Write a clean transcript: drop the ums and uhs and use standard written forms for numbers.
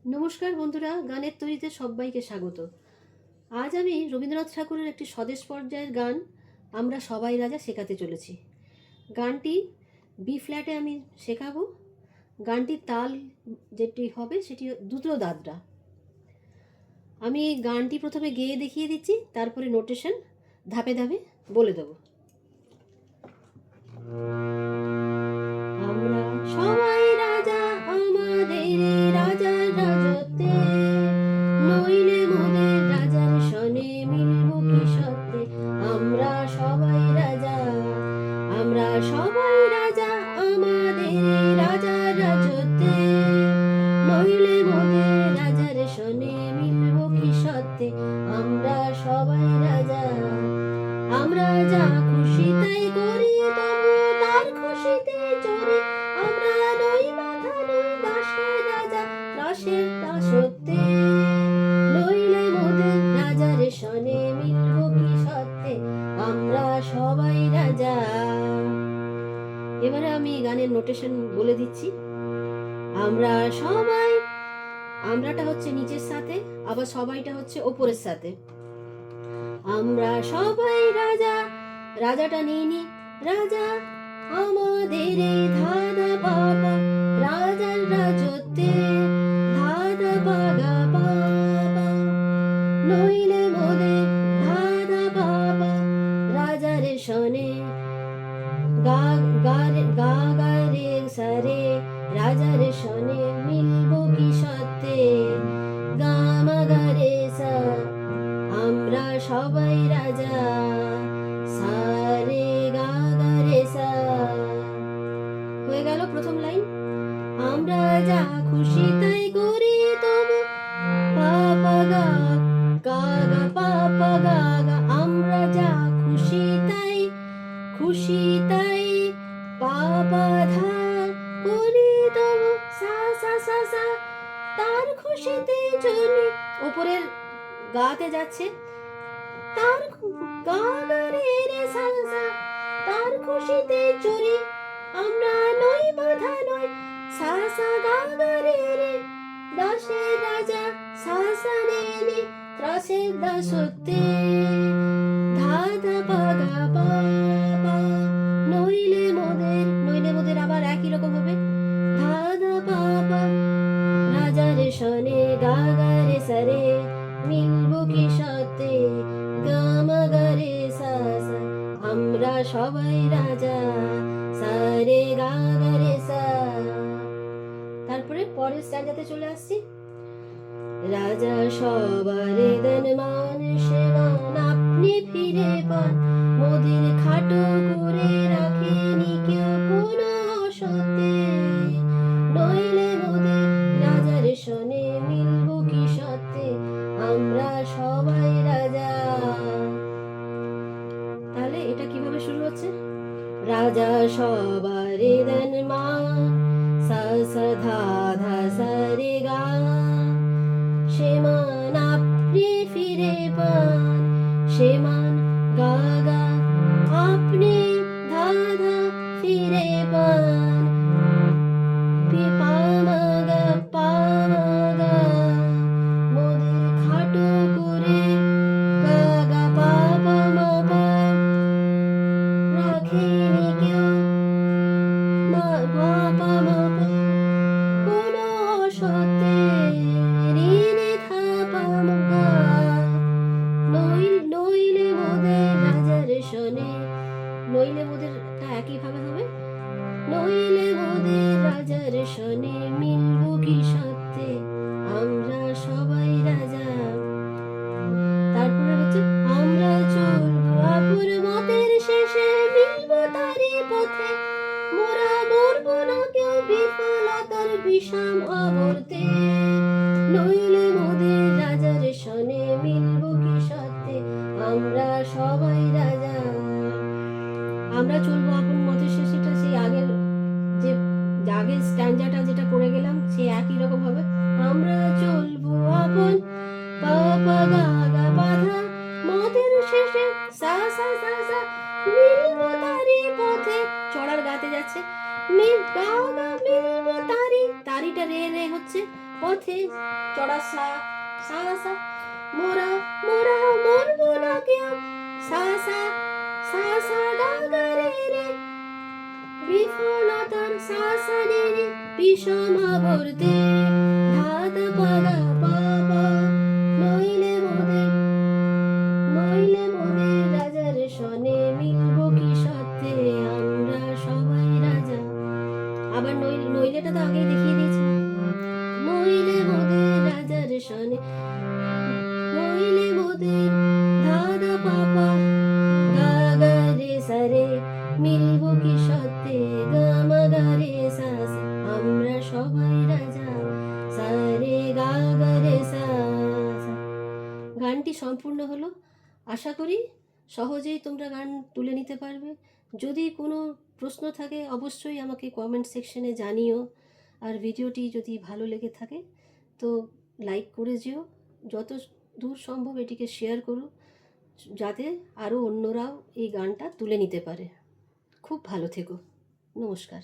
নমস্কার বন্ধুরা, গানের তৈরিতে সবাইকে স্বাগত। আজ আমি রবীন্দ্রনাথ ঠাকুরের একটি স্বদেশ পর্যায়ের গান আমরা সবাই রাজা শেখাতে চলেছি। গানটি বি ফ্ল্যাটে আমি শেখাবো। গানটির তাল যেটি হবে সেটি দুটো দাদরা। আমি গানটি প্রথমে গেয়ে দেখিয়ে দিচ্ছি, তারপরে নোটেশন ধাপে ধাপে বলে দেবো। আমরা সবাই রাজা, আমাদের রাজার রাজত্বে, নইলে মোদের রাজার সনে মিলব কি সত্যে। আমরা সবাই রাজা, আমরা সবাই রাজা, আমাদের রাজার রাজত্বে, নইলে মোদের রাজার সনে মিলব কি সত্যে। আমরা সবাই রাজা, আমরা যা খুশি তাই করি, তবু তার খুশিতে চড়ি। আমরা নই মাথা নই দাসের রাজা, ত্রাসের দাসত্বে, নইলে মোদের রাজার সনে মিলব কি সত্যে। আমরা সবাই রাজা। এবারে আমি গানের নোটেশন বলে দিচ্ছি। আমরা সবাই, আমরাটা হচ্ছে নিচের সাথে, আবার সবাইটা হচ্ছে ওপরের সাথে। আমরা সবাই রাজা, রাজাটা নিনি রাজা, আমাদের ধাদা বাবা, রাজার রাজত্বে, ধাদা বাগা বাবা, নইলে মোদের ধাদা বাবা, রাজার সনে গা গারে গা গারে সারে, রাজার সনে মিলব কি সত্যে। গামা গারে সা, আমরা সবাই রাজা, সারে গা গা রে সা। হয়ে গেল প্রথম লাইন। আমরা যা খুশি তাই করি, তবু পাপা গা গা গা পাপা গা গা। আমরা যা খুশি তাই, খুশি তাই পাপা ধা করি, তবু সা সা সা সা, তার খুশিতে চলি। ওপরের গাতে যাচ্ছে, তার গা গা রে রে সা সা, তার খুশিতে চড়ি। আমরা নই বাধা নই, সা সা গা গা রে রে, দাসের রাজা, সা সা রে রে, ত্রাসের দাসত্বে, ধা ধা পা গা পা পা, নইলে মোদের, নইলে মোদের আবার একই রকম হবে, ধা ধা পা পা, রাজার সনে গা গা রে সা রে, মিলব কি সত্যে। গামা গারে সা সা, আমরা সবাই রাজা, সারে গা গা রে সা। তারপরে পরের স্ট্যান্ডাতে চলে আসছি। রাজা সবার দেন মান সেমান, আপনি ফিরে পান, মোদের খাটো করে রাখেনি কেউ কোনো অসত্যে, নইলে মোদের রাজার সনে মিলব কি সত্যে। আমরা সবাই রাজা। তাহলে এটা কিভাবে শুরু হচ্ছে? রাজা সবার দেন মান, সা সা ধা ধা সা রে গা, সে মান আপনি ফিরে পান, সে মান গা গা, আপনি ধা ধা ফিরে পান, পি পা মা গা পা মা গা, মোদের খাটো করে গা গা পা পা মা পা, রাখেনি কেউ মা পা পা মা পা, কোনো অসত্যে, রে রে ধা পা মা গা, নইলে মোদের রাজার সনে, নইলে মোদেরটা একইভাবে হবে, নইলে মোদের রাজার সনে মিলব কি সত্যে। আমরা সবাই রাজা। তারপরে হচ্ছে, আমরা চলবো আপুর মতের শেষে, মিলব তারি পথে, মোরা মরব না কেউ বিফলতার বিষম আবর্তে, নইলে মোদের রাজার সনে মিলব কি সত্যে। আমরা সবাই রাজা। আমরা চলবো আপন মতের শেষেটা সেই আগের, যে আগের স্ট্যান্ডাটা যেটা করে গেলাম সে একই রকম হবে। আমরা চলবো আপন পা পা গা গা বাধা, মতের শেষে সা সা সা সা, মিলব তারি পথে, চড়ার গাতে যাচ্ছে, মিল গা গা মিলব তারি, তারিটা রে রে হচ্ছে, পথে চড়া সা সা সা মোরা মোরা মরবো না কেউ সা সা সা সা গা গা রে রে বিফলতার শাসনে বিষমাবর্তে ধাত পাগা পাপা নইলে মোদের রাজার সনে মিলবো কি সত্যে আমরা সবাই রাজা। আবার নইলেটা তো আগেই দেখিয়ে দিয়েছি। নইলে মোদের রাজার সনে নইলে মোদের ধাত পাপা গা গা রে সারে মিলবো কি সত্যে গামা গা রে সা সা আমরা সবাই রাজা সারে গা গা রে সা সা। গানটি সম্পূর্ণ হলো। আশা করি সহজেই তোমরা গান তুলে নিতে পারবে। যদি কোনো প্রশ্ন থাকে অবশ্যই আমাকে কমেন্ট সেকশনে জানিও। আর ভিডিওটি যদি ভালো লেগে থাকে তো লাইক করে যেও, যত দূর সম্ভব এটিকে শেয়ার করো যাতে আরও অন্যরাও এই গানটা তুলে নিতে পারে। খুব ভালো থেকো। নমস্কার।